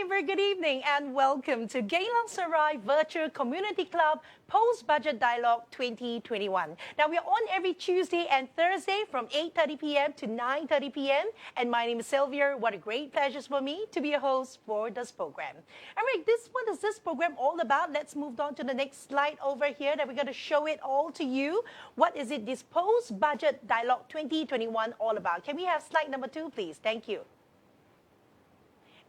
very good evening and welcome to Geylang Serai Virtual Community Club Post-Budget Dialogue 2021. Now, we're on every Tuesday and Thursday from 8:30 p.m. to 9:30 p.m. And my name is Sylvia. What a great pleasure for me to be a host for this program. All right, what is this program all about? Let's move on to the next slide over here that we're going to show it all to you. What is it, this Post-Budget Dialogue 2021 all about? Can we have slide number 2, please? Thank you.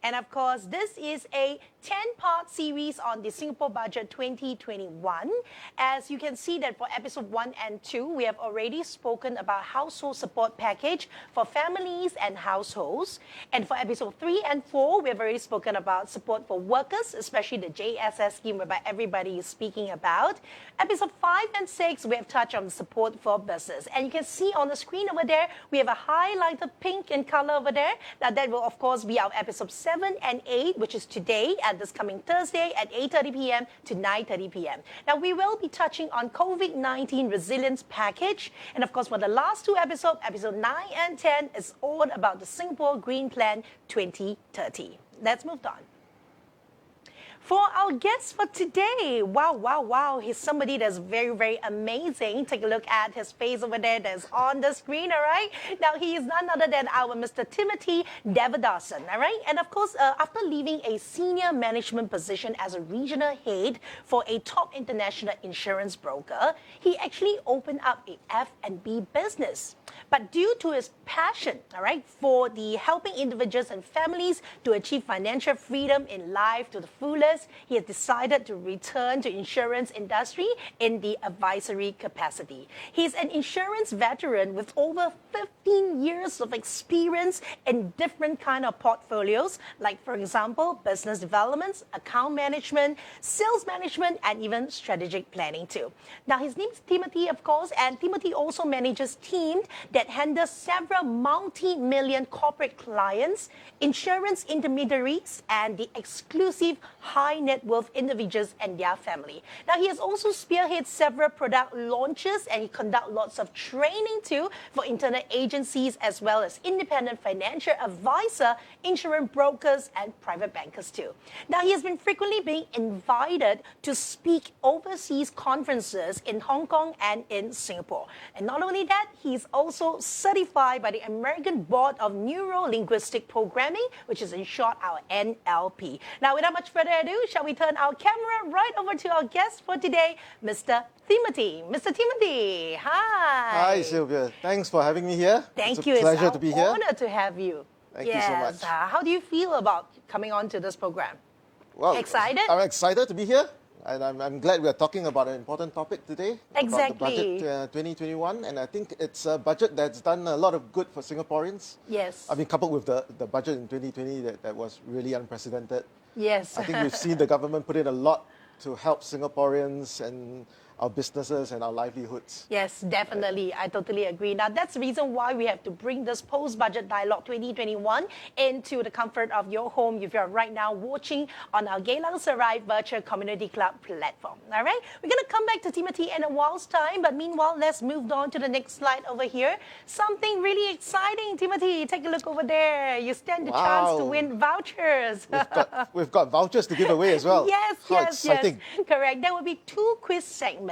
And of course, this is a 10-part series on the Singapore Budget 2021. As you can see that for episode 1 and 2, we have already spoken about household support package for families and households. And for episode 3 and 4, we have already spoken about support for workers, especially the JSS scheme whereby everybody is speaking about. Episode 5 and 6, we have touched on support for business. And you can see on the screen over there, we have a highlighted pink in color over there. Now that will of course be our episode 7 and 8, which is today and this coming Thursday at 8:30 p.m. to 9:30 p.m. Now, we will be touching on COVID-19 resilience package. And of course, for the last 2 episodes, episode 9 and 10, is all about the Singapore Green Plan 2030. Let's move on. For our guest for today, wow, he's somebody that's very, very amazing. Take a look at his face over there that's on the screen, all right? Now, he is none other than our Mr. Timothy Thevathasan, all right? And of course, after leaving a senior management position as a regional head for a top international insurance broker, he actually opened up a F&B business. But due to his passion, all right, for the helping individuals and families to achieve financial freedom in life to the fullest, he has decided to return to insurance industry in the advisory capacity. He's an insurance veteran with over 15 years of experience in different kind of portfolios, like for example, business development, account management, sales management, and even strategic planning too. Now, his name is Timothy, of course, and Timothy also manages teams that handle several multi-million corporate clients, insurance intermediaries, and the exclusive high net worth individuals and their family. Now, he has also spearheaded several product launches and he conducts lots of training too for internal agencies as well as independent financial advisor, insurance brokers, and private bankers too. Now, he has been frequently being invited to speak overseas conferences in Hong Kong and in Singapore. And not only that, he's also certified by the American Board of Neuro-Linguistic Programming, which is in short our NLP. Now, without much further ado, shall we turn our camera right over to our guest for today, Mr. Timothy. Mr. Timothy, hi. Hi, Sylvia. Thanks for having me here. Thank you. It's a pleasure to be here. here. It's an honor to have you. Thank you so much. How do you feel about coming on to this program? Well, excited? I'm excited to be here. And I'm glad we're talking about an important topic today. Exactly. About the budget 2021. And I think it's a budget that's done a lot of good for Singaporeans. Yes. I mean, coupled with the budget in 2020 that was really unprecedented. Yes. I think we've seen the government put in a lot to help Singaporeans and our businesses and our livelihoods. Yes, definitely. I totally agree. Now, that's the reason why we have to bring this Post-Budget Dialogue 2021 into the comfort of your home if you're right now watching on our Geylang Serai Virtual Community Club platform. All right? We're going to come back to Timothy in a while's time, but meanwhile, let's move on to the next slide over here. Something really exciting, Timothy. Take a look over there. You stand the chance to win vouchers. We've got vouchers to give away as well. Yes, How exciting. yes. Correct. There will be 2 quiz segments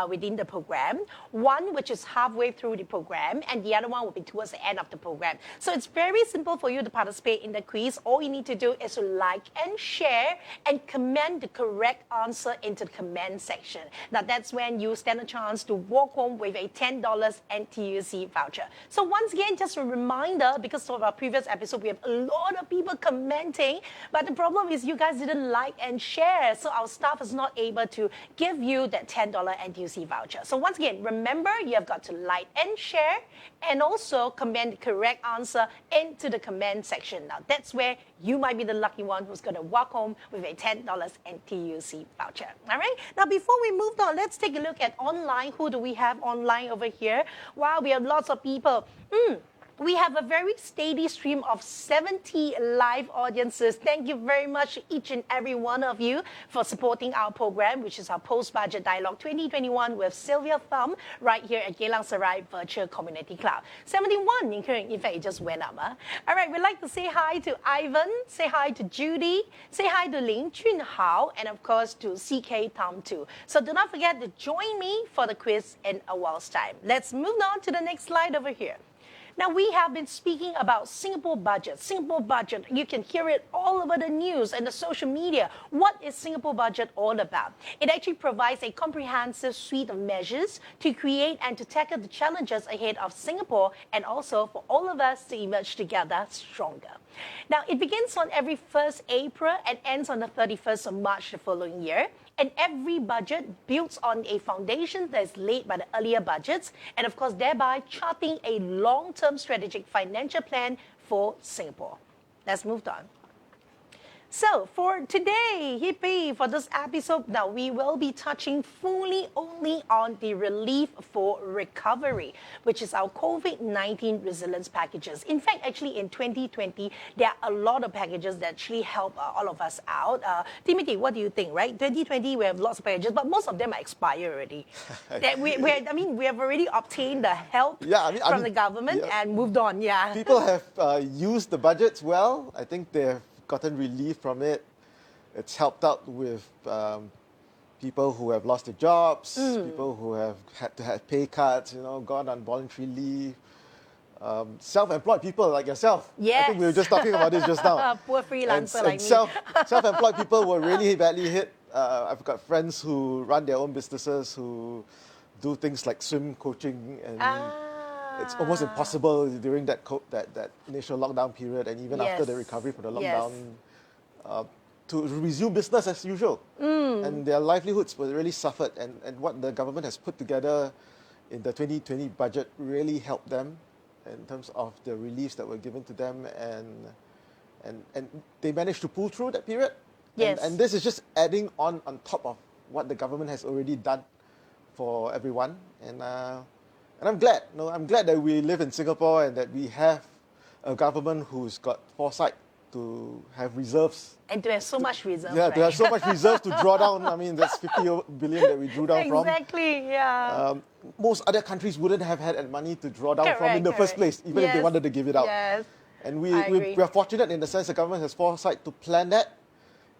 within the program, one which is halfway through the program and the other one will be towards the end of the program. So it's very simple for you to participate in the quiz. All you need to do is to like and share and comment the correct answer into the comment section. Now that's when you stand a chance to walk home with a $10 NTUC voucher. So once again, just a reminder, because of our previous episode, we have a lot of people commenting, but the problem is you guys didn't like and share, so our staff is not able to give you that $10 NTUC voucher. So once again, remember, you have got to like and share and also comment the correct answer into the comment section. Now, that's where you might be the lucky one who's going to walk home with a $10 NTUC voucher. All right? Now, before we move on, let's take a look at online. Who do we have online over here? Wow, we have lots of people. We have a very steady stream of 70 live audiences. Thank you very much, each and every one of you, for supporting our program, which is our Post-Budget Dialogue 2021 with Sylvia Tham, right here at Geylang Serai Virtual Community Club. 71, in fact, it just went up. All right, we'd like to say hi to Ivan, say hi to Judy, say hi to Ling Chun Hao, and of course to CK Tham too. So do not forget to join me for the quiz in a while's time. Let's move on to the next slide over here. Now, we have been speaking about Singapore budget. Singapore budget, you can hear it all over the news and the social media. What is Singapore budget all about? It actually provides a comprehensive suite of measures to create and to tackle the challenges ahead of Singapore, and also for all of us to emerge together stronger. Now, it begins on every 1st April and ends on the 31st of March the following year. And every budget builds on a foundation that is laid by the earlier budgets, and of course, thereby charting a long-term strategic financial plan for Singapore. Let's move on. So for today, yippee, for this episode, now we will be touching fully only on the relief for recovery, which is our COVID-19 resilience packages. In fact, actually in 2020, there are a lot of packages that actually help all of us out. Timothy, what do you think, right? 2020, we have lots of packages, but most of them are expired already. We have already obtained the help from the government and moved on, People have used the budgets well. I think they have gotten relief from it. It's helped out with people who have lost their jobs, people who have had to have pay cuts, gone on voluntary leave, self-employed people like yourself. Yes. I think we were just talking about this just now. Poor freelancer like me. Self-employed people were really badly hit. I've got friends who run their own businesses who do things like swim coaching, and it's almost impossible during that initial lockdown period, and even after the recovery from the lockdown, to resume business as usual. And their livelihoods were really suffered, and what the government has put together in the 2020 budget really helped them in terms of the reliefs that were given to them, and they managed to pull through that period. And this is just adding on top of what the government has already done for everyone. And I'm glad. I'm glad that we live in Singapore and that we have a government who's got foresight to have reserves. And to have so much reserves. Yeah, to have so much reserves to draw down. I mean, that's 50 billion that we drew down from. Exactly, yeah. Most other countries wouldn't have had that money to draw down from in the first place, even if they wanted to give it out. Yes. And we are fortunate in the sense the government has foresight to plan that,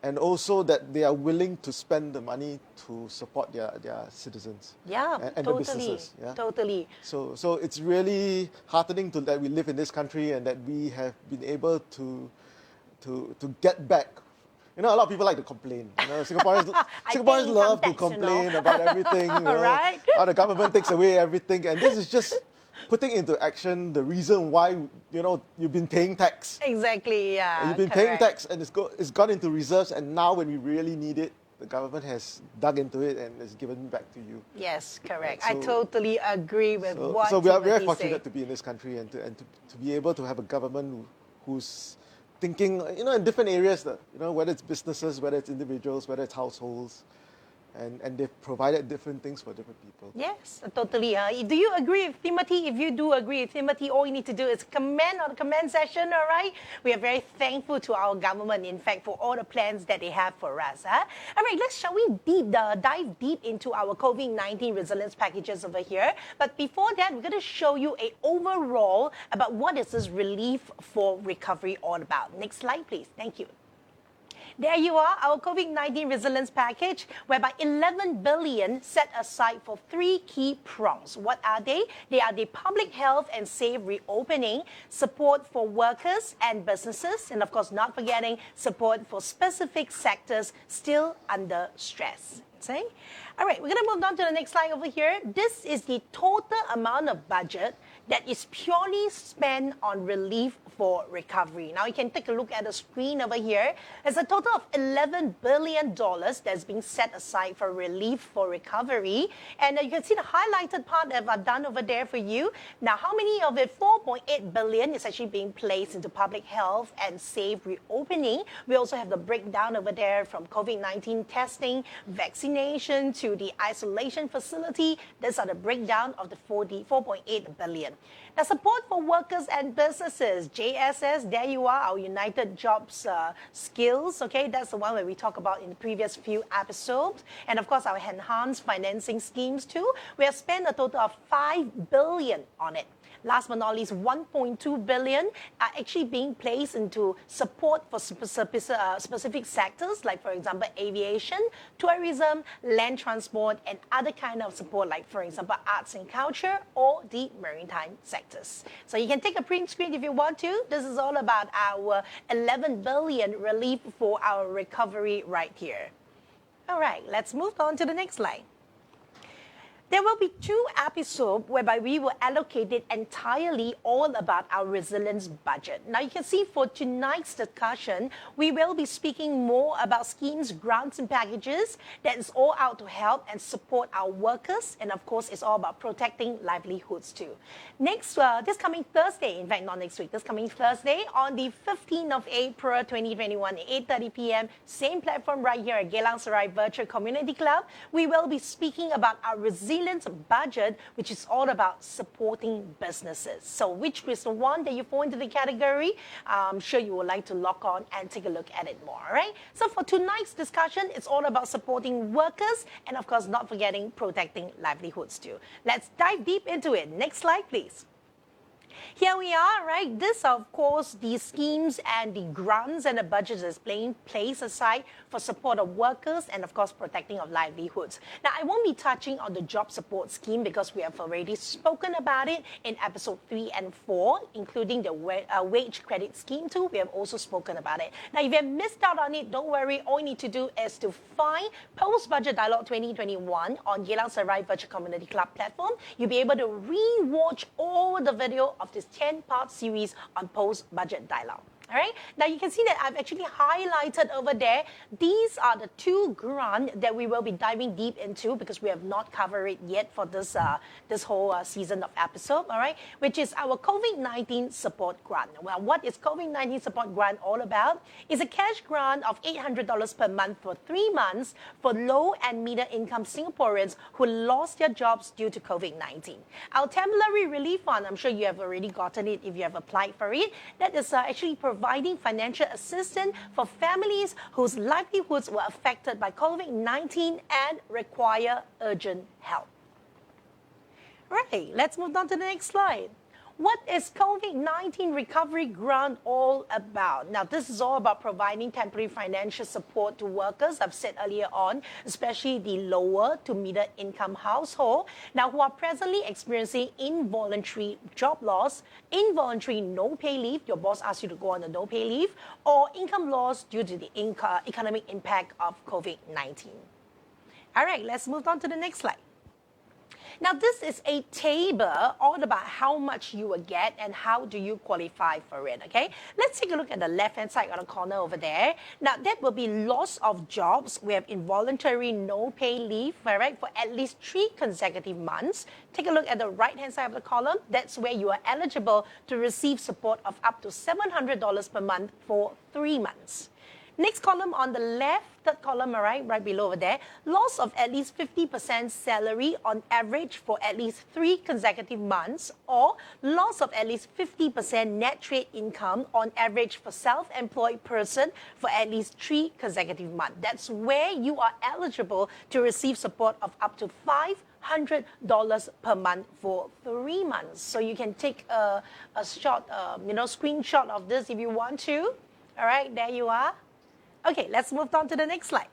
and also that they are willing to spend the money to support their citizens and the businesses. Totally. So it's really heartening that we live in this country and that we have been able to get back. A lot of people like to complain. Singaporeans love to complain about everything. Right? How the government takes away everything, and this is just putting into action the reason why you've been paying tax. Exactly, yeah. You've been paying tax, and it's gone into reserves, and now when we really need it, the government has dug into it and has given back to you. Yes, correct. I totally agree with what So we are very Timothy fortunate said. to be in this country and to be able to have a government who's thinking, in different areas, whether it's businesses, whether it's individuals, whether it's households. And they've provided different things for different people. Yes, totally. Do you agree with Timothy? If you do agree with Timothy, all you need to do is comment on the comment section, all right? We are very thankful to our government, in fact, for all the plans that they have for us. All right, shall we dive deep into our COVID-19 resilience packages over here? But before that, we're going to show you an overall about what is this relief for recovery all about. Next slide, please. Thank you. There you are, our COVID-19 resilience package, whereby 11 billion set aside for 3 key prongs. What are they? They are the public health and safe reopening, support for workers and businesses, and of course not forgetting support for specific sectors still under stress. Okay? All right, we're going to move on to the next slide over here. This is the total amount of budget that is purely spent on relief for recovery. Now you can take a look at the screen over here. There's a total of $11 billion that's being set aside for relief for recovery. And you can see the highlighted part that I've done over there for you. Now, how many of it? 4.8 billion is actually being placed into public health and safe reopening. We also have the breakdown over there from COVID-19 testing, vaccination to the isolation facility. These are the breakdown of the 4.8 billion. Now, support for workers and businesses, JSS, there you are, our United Jobs Skills, okay? That's the one where we talk about in the previous few episodes. And of course, our enhanced financing schemes too. We have spent a total of 5 billion on it. Last but not least, 1.2 billion are actually being placed into support for specific sectors, like, for example, aviation, tourism, land transport, and other kind of support, like, for example, arts and culture or the maritime sectors. So you can take a print screen if you want to. This is all about our 11 billion relief for our recovery right here. All right, let's move on to the next slide. There will be 2 episodes whereby we will allocate it entirely all about our resilience budget. Now you can see for tonight's discussion, we will be speaking more about schemes, grants and packages that is all out to help and support our workers. And of course, it's all about protecting livelihoods too. Next, this coming Thursday, in fact not next week, this coming Thursday on the 15th of April 2021 at 8:30 p.m. Same platform right here at Geylang Serai Virtual Community Club, we will be speaking about our resilience budget, which is all about supporting businesses. So which is the one that you fall into the category? I'm sure you would like to log on and take a look at it more, all right? So for tonight's discussion, it's all about supporting workers and of course not forgetting protecting livelihoods too. Let's dive deep into it. Next slide, please. Here we are, right? This, of course, the schemes and the grants and the budgets is being placed aside for support of workers and, of course, protecting of livelihoods. Now, I won't be touching on the job support scheme because we have already spoken about it in episode 3 and 4, including the wage credit scheme too. We have also spoken about it. Now, if you have missed out on it, don't worry. All you need to do is to find Post-Budget Dialogue 2021 on Geylang Serai Virtual Community Club platform. You'll be able to re-watch all the video of this 10-part series on post-budget dialogue. All right. Now you can see that I've actually highlighted over there. These are the 2 grants that we will be diving deep into because we have not covered it yet for this this whole season of episode. All right, which is our COVID-19 support grant. Well, what is COVID-19 support grant all about? It's a cash grant of $800 per month for 3 months for low and middle income Singaporeans who lost their jobs due to COVID-19. Our temporary relief fund, I'm sure you have already gotten it if you have applied for it. That is actually providing financial assistance for families whose livelihoods were affected by COVID-19 and require urgent help. Right, let's move on to the next slide. What is COVID-19 recovery grant all about? Now, this is all about providing temporary financial support to workers, I've said earlier on, especially the lower to middle income household, now who are presently experiencing involuntary job loss, involuntary no pay leave, your boss asks you to go on a no pay leave, or income loss due to the economic impact of COVID-19. All right, let's move on to the next slide. Now, this is a table all about how much you will get and how do you qualify for it, okay? Let's take a look at the left-hand side on the corner over there. Now, that will be loss of jobs. We have involuntary no pay leave, all right, for at least 3 consecutive months. Take a look at the right-hand side of the column. That's where you are eligible to receive support of up to $700 per month for 3 months. Next column on the left, third column, all right, right below over there, loss of at least 50% salary on average for at least 3 consecutive months, or loss of at least 50% net trade income on average for self-employed person for at least 3 consecutive months. That's where you are eligible to receive support of up to $500 per month for 3 months. So you can take a short, screenshot of this if you want to. All right, there you are. Okay, let's move on to the next slide.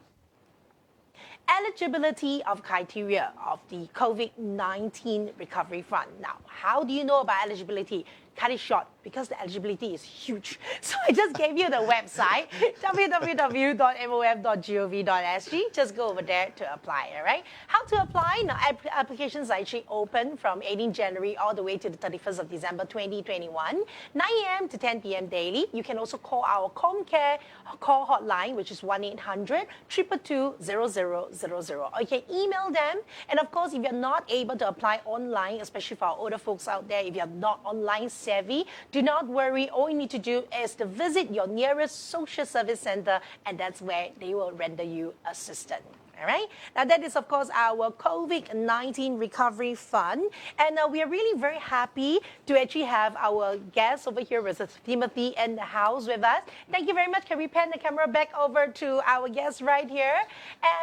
Eligibility of criteria of the COVID-19 recovery fund. Now, how do you know about eligibility? Cut it short, because the eligibility is huge. So I just gave you the website, www.mof.gov.sg. Just go over there to apply, all right? How to apply? Now, applications are actually open from 18 January all the way to the 31st of December 2021, 9 a.m. to 10 p.m. daily. You can also call our ComCare call hotline, which is 1-800-222-0000. Or you can email them. And of course, if you're not able to apply online, especially for our older folks out there, if you're not online savvy, do not worry. All you need to do is to visit your nearest social service center, and that's where they will render you assistance. All right. Now, that is, of course, our COVID-19 Recovery Fund. And we are really very happy to actually have our guest over here, Mr. Timothy, in the house with us. Thank you very much. Can we pan the camera back over to our guest right here?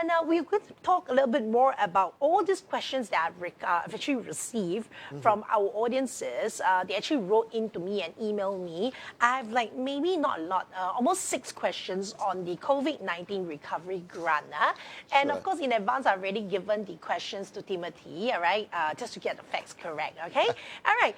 And we're going to talk a little bit more about all these questions that I've actually received from our audiences. They actually wrote in to me and emailed me. I have maybe not a lot, almost 6 questions on the COVID-19 Recovery Grant. And of course, in advance, I've already given the questions to Timothy, all right, just to get the facts correct, okay? All right,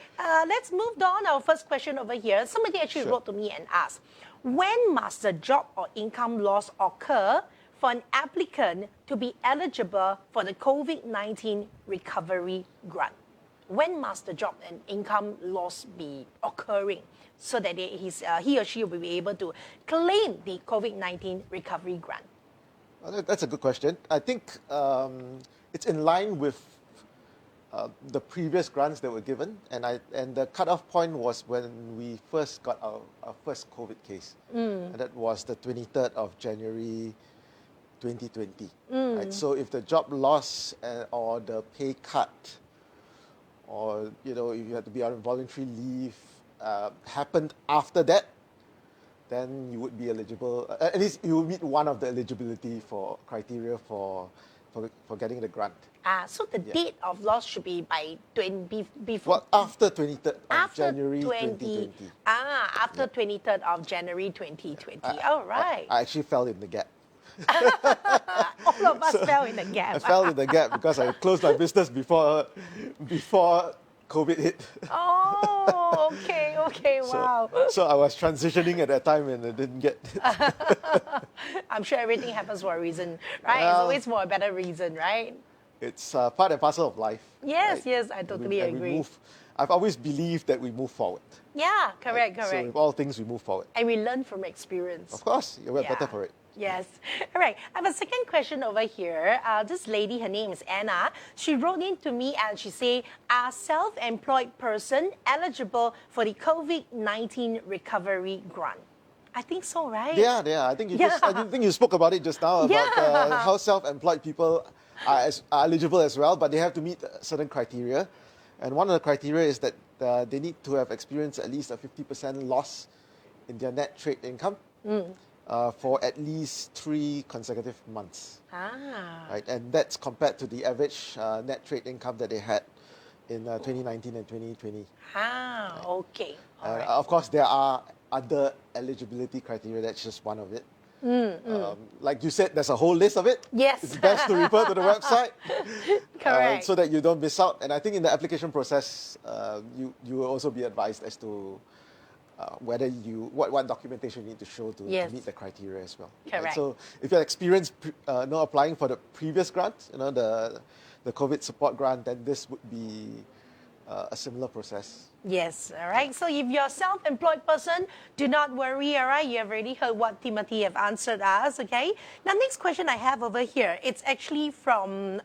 let's move on. Our first question over here. Somebody actually wrote to me and asked, when must the job or income loss occur for an applicant to be eligible for the COVID-19 Recovery Grant? When must the job and income loss be occurring so that he or she will be able to claim the COVID-19 Recovery Grant? Well, that's a good question. I think it's in line with the previous grants that were given, and the cutoff point was when we first got our first COVID case, and that was the 23rd of January 2020. Right? So if the job loss or the pay cut, or if you had to be on voluntary leave, happened after that, then you would be eligible. At least you would meet one of the eligibility criteria for getting the grant. So the date of loss should be by before. Well, after 23rd of January 2020. After 23rd of January 2020. All right. I actually fell in the gap. All of us fell in the gap. I fell in the gap because I closed my business before COVID hit. Oh, okay, wow. So I was transitioning at that time and I didn't get it. I'm sure everything happens for a reason, right? It's always for a better reason, right? It's part and parcel of life. Yes, right? yes, I totally agree. I've always believed that we move forward. Yeah, correct. So with all things, we move forward. And we learn from experience. Of course, you're better for it. Yes. All right. I have a second question over here. This lady, her name is Anna. She wrote in to me and she said, are self-employed person eligible for the COVID-19 recovery grant? I think so, right? Yeah. I think you spoke about it just now about how self-employed people are eligible as well, but they have to meet certain criteria. And one of the criteria is that they need to have experienced at least a 50% loss in their net trade income. For at least 3 consecutive months. Right, and that's compared to the average net trade income that they had in 2019 and 2020. Okay. All right. Of course, there are other eligibility criteria. That's just one of it. Like you said, there's a whole list of it. Yes. It's best to refer to the website. Correct. So that you don't miss out. And I think in the application process, you will also be advised as to what documentation you need to show to meet the criteria as well. Correct. Right? So if you're experienced applying for the previous grant, the COVID support grant, then this would be a similar process. Yes, all right. So if you're a self-employed person, do not worry, all right? You have already heard what Timothy have answered us, okay? Now, next question I have over here, it's actually from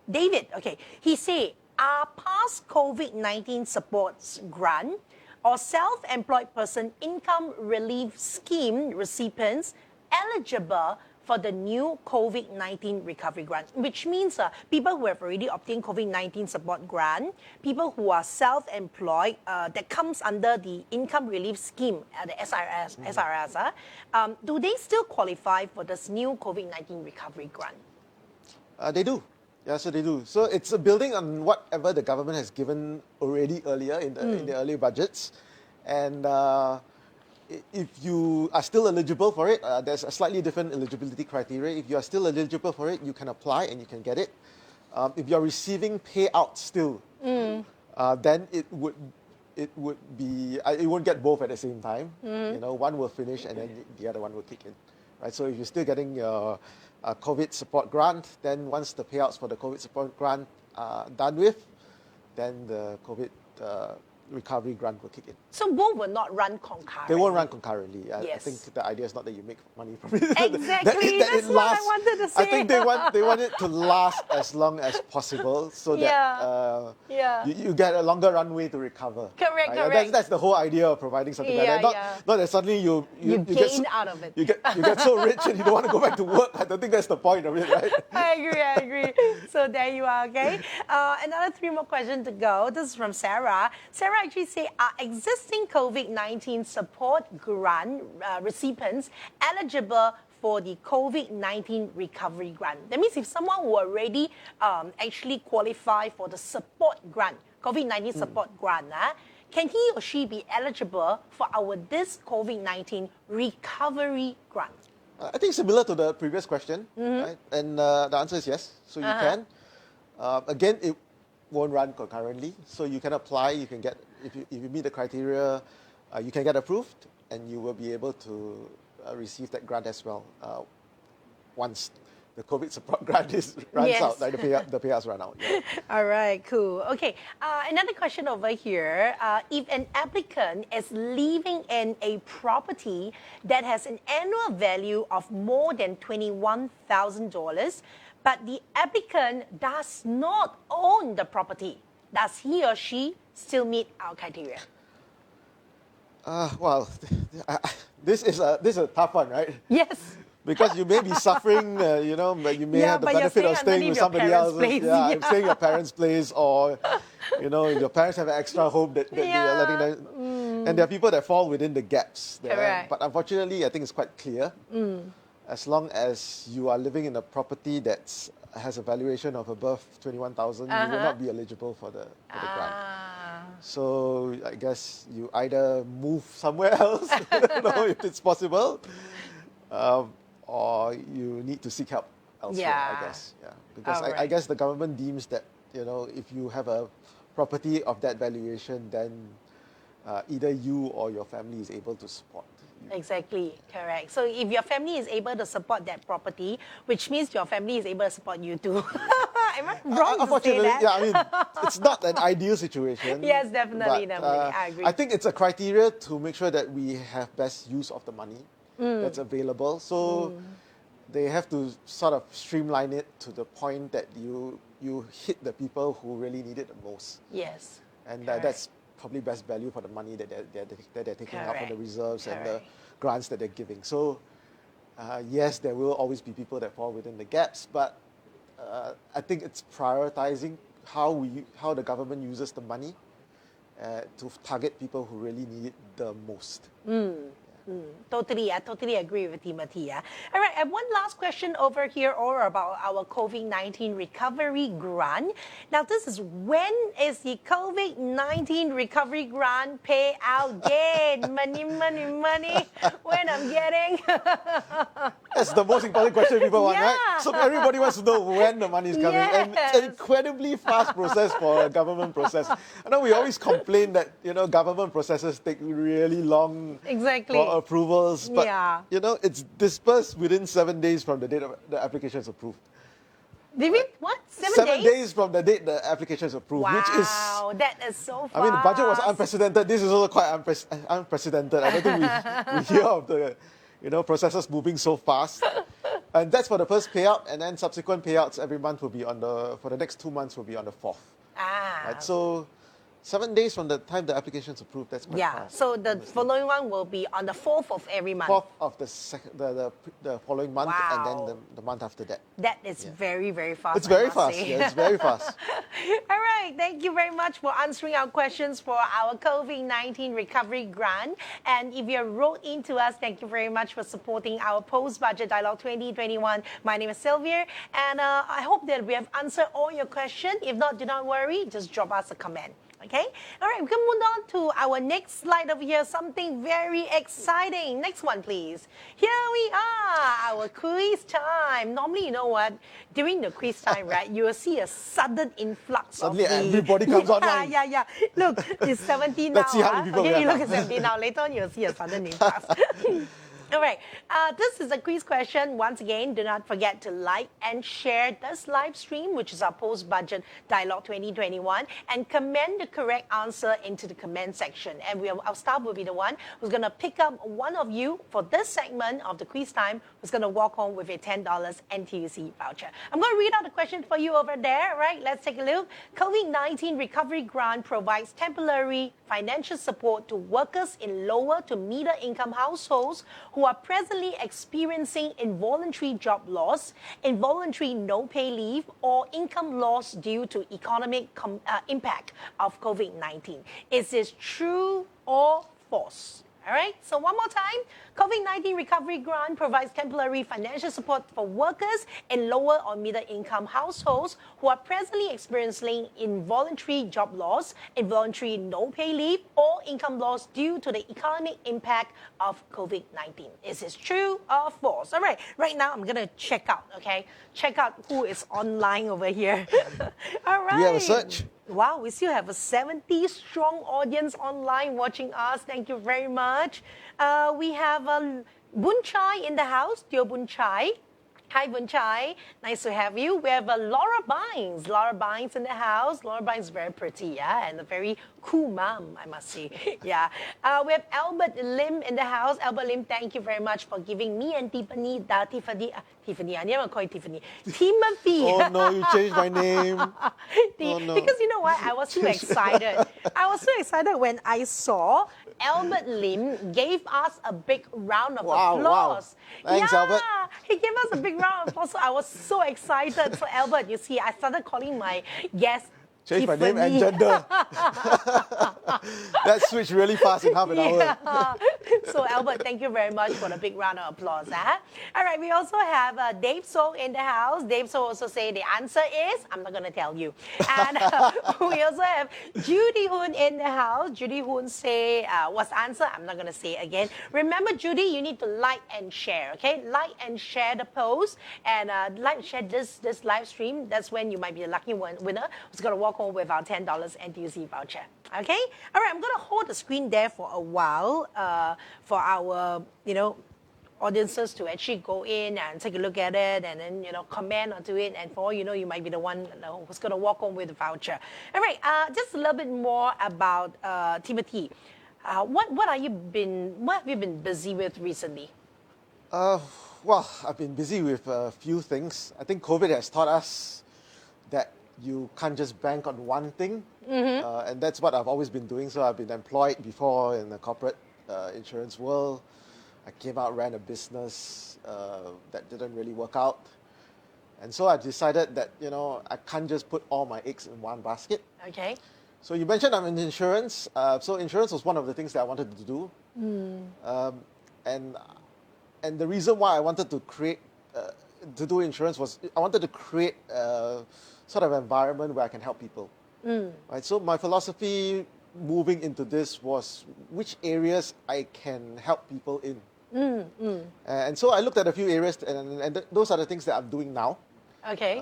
David, okay? He said, are past COVID-19 supports grant or self-employed person income relief scheme recipients eligible for the new COVID-19 recovery grant, which means people who have already obtained COVID-19 support grant, people who are self-employed, that comes under the income relief scheme, the SRS, do they still qualify for this new COVID-19 recovery grant? They do. Yeah, so they do. So it's building on whatever the government has given already earlier in the earlier budgets. And if you are still eligible for it, there's a slightly different eligibility criteria. If you are still eligible for it, you can apply and you can get it. If you're receiving payouts still, then it won't get both at the same time. One will finish and then the other one will kick in. Right? So if you're still getting your COVID support grant, then once the payouts for the COVID support grant are done with, then the COVID recovery grant will kick in. So both will not run concurrently. They won't run concurrently. I Yes. think the idea is not that you make money from it. Exactly. That's what I wanted to say. I think they want it to last as long as possible so that you get a longer runway to recover. Correct, right? correct. That's the whole idea of providing something like that. Not that suddenly you gain out of it. You get so rich and you don't want to go back to work. I don't think that's the point of it, right? I agree. So there you are, okay? Another 3 more questions to go. This is from Sarah. Sarah actually said, are existing COVID-19 support grant recipients eligible for the COVID-19 recovery grant? That means if someone who already actually qualify for the support grant, COVID-19 support grant, can he or she be eligible for this COVID-19 recovery grant? I think similar to the previous question, right? And the answer is yes. So you can. Again, it won't run concurrently. So you can apply, you can get, if you meet the criteria, you can get approved and you will be able to receive that grant as well once the COVID support grant runs out, like the payouts run out. Yeah. All right, cool. Okay, another question over here. If an applicant is living in a property that has an annual value of more than $21,000, but the applicant does not own the property, does he or she still meet our criteria? Well, this is a tough one, right? Yes. Because you may be suffering, but you may have the benefit of staying with somebody else. Staying at your parents' place, or your parents have an extra home that they are letting them. And there are people that fall within the gaps there. Correct. But unfortunately, I think it's quite clear. As long as you are living in a property that has a valuation of above 21,000, you will not be eligible for the grant. So I guess you either move somewhere else, if it's possible. Or you need to seek help elsewhere, I guess. Yeah. Because I guess the government deems that, if you have a property of that valuation, then either you or your family is able to support. Exactly, correct. So if your family is able to support that property, which means your family is able to support you too. Am I wrong to say that? Yeah, I mean, it's not an ideal situation. Yes, definitely. I agree. I think it's a criteria to make sure that we have best use of the money that's available. So they have to sort of streamline it to the point that you hit the people who really need it the most. Yes. And that's probably best value for the money that they're taking out from the reserves and the grants that they're giving. So yes, there will always be people that fall within the gaps, but I think it's prioritizing how the government uses the money to target people who really need it the most. Totally, I totally agree with Timothy. All right, I have one last question over here, all about our COVID-19 recovery grant. Now, this is when is the COVID-19 recovery grant pay out again? Money. When I'm getting? That's the most important question people want, right? So everybody wants to know when the money is coming. And it's an incredibly fast process for a government process. I know we always complain that, government processes take really long for approvals. But, it's dispersed within 7 days from the date of the application is approved. Did we, what? 7 days from the date the application is approved, which is... Wow, that is so fast. I mean, the budget was unprecedented. This is also quite unprecedented. I don't think we hear of the processes moving so fast. And that's for the first payout, and then subsequent payouts every month will be for the next 2 months will be on the 4th. Right? So 7 days from the time the application is approved, that's quite fast. So the following one will be on the 4th of every month. 4th of the following month, and then the month after that. That is very, very fast. It's very fast. Yeah, it's very fast. All right. Thank you very much for answering our questions for our COVID-19 recovery grant. And if you wrote in to us, thank you very much for supporting our Post-Budget Dialogue 2021. My name is Sylvia, and I hope that we have answered all your questions. If not, do not worry. Just drop us a comment. Okay? All right, we can move on to our next slide over here. Something very exciting. Next one, please. Here we are, our quiz time. Normally, you know what? During the quiz time, right, you will see a sudden influx Suddenly of everybody comes online. Yeah. Look, it's 17 now. Let's see how many people okay, we you have look at 17 now. Later on, you'll see a sudden influx. All right, this is a quiz question. Once again, do not forget to like and share this live stream, which is our post-budget dialogue 2021, and comment the correct answer into the comment section. And our staff will be the one who's going to pick up one of you for this segment of the quiz time, who's going to walk home with a $10 NTUC voucher. I'm going to read out the question for you over there. All right, let's take a look. COVID-19 recovery grant provides temporary financial support to workers in lower to middle income households who are presently experiencing involuntary job loss, involuntary no-pay leave, or income loss due to economic impact of COVID-19. Is this true or false? All right, so one more time. COVID-19 recovery grant provides temporary financial support for workers in lower or middle income households who are presently experiencing involuntary job loss, involuntary no-pay leave, or income loss due to the economic impact of COVID-19. Is this true or false? All right, right now I'm going to check out, okay? Check out who is online over here. All right. Do we have a search? Wow, we still have a 70 strong audience online watching us. Thank you very much. We have Boon Chai in the house, Teo Boon Chai. Hi, Boon Chai. Nice to have you. We have Laura Bynes. Laura Bynes in the house. Laura Bynes is very pretty, yeah, and a very cool mom, I must say. Yeah. We have Albert Lim in the house. Albert Lim, thank you very much for giving me and Tiffany, I never call you Tiffany. Timothy. Oh no, you changed my name. Oh, no. Because you know what? I was so excited. I was so excited when I saw Albert Lim gave us a big round of applause. Wow. Thanks, yeah, Albert. He gave us a big round of applause. So I was so excited. So Albert, you see, I started calling my guest Change my Tiffany. name and gender. That switched really fast in half an hour. So Albert, thank you very much for the big round of applause. Huh? All right, we also have Dave So in the house. Dave So also say the answer is, I'm not going to tell you. And we also have Judy Hoon in the house. Judy Hoon say, what's the answer? I'm not going to say it again. Remember, Judy, you need to like and share, okay? Like and share the post and like and share this live stream. That's when you might be the lucky winner who's going to walk home with our $10 NTUC voucher. Okay? All right, I'm going to hold the screen there for a while for our, audiences to actually go in and take a look at it and then, comment onto it. And for all you know, you might be the one who's going to walk home with the voucher. All right, just a little bit more about Timothy. What have you been busy with recently? Well, I've been busy with a few things. I think COVID has taught us that you can't just bank on one thing. And that's what I've always been doing. So I've been employed before in the corporate insurance world. I came out, ran a business that didn't really work out. And so I decided that, I can't just put all my eggs in one basket. Okay. So you mentioned I'm in insurance. So insurance was one of the things that I wanted to do. And the reason why I wanted to do insurance was I wanted to create sort of environment where I can help people. Right? So my philosophy moving into this was which areas I can help people in. And so I looked at a few areas, and those are the things that I'm doing now. Okay.